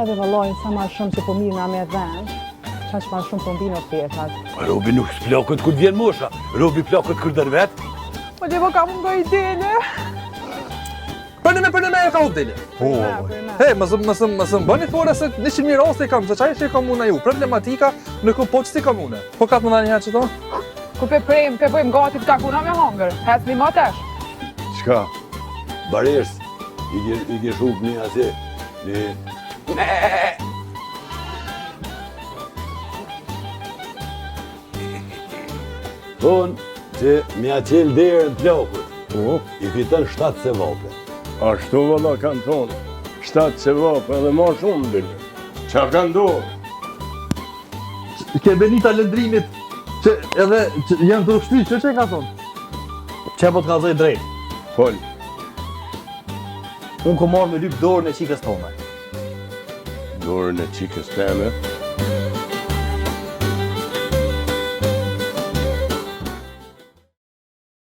edhe vëllojnë sa ma shumë që po mirë nga me dhenë, qa që ma shumë po mbinë ofertat. Robi nuk s'plakët kur vjen mosha, Robi plakët kur dërvet. Po që po ka më nga idele. Për në me e ka u dele. He, mësëm bëni fore se 100.000 raste i kam, se qaj që i kam una ju. Problematika në ku po që si kam une. Po ka të më da njëherë që to? Ku pe bëjmë gati këta kuna me hangër, hec mi ma tesh. Qka? Bares, i ke shuk një ase, një... Thonë që mja qelë derën plakët, i fitën 7 sevape. Ashtu vëlla kanë thonë, 7 sevape edhe ma shumë bile. Qa kanë do? Ke benita lëndrimit që edhe janë të rështi, që e ka thonë? Që po të kalzoj drejt? Fol. Unë ko marrë me lypë dorën e qikës tome. Dorën e qikës teme?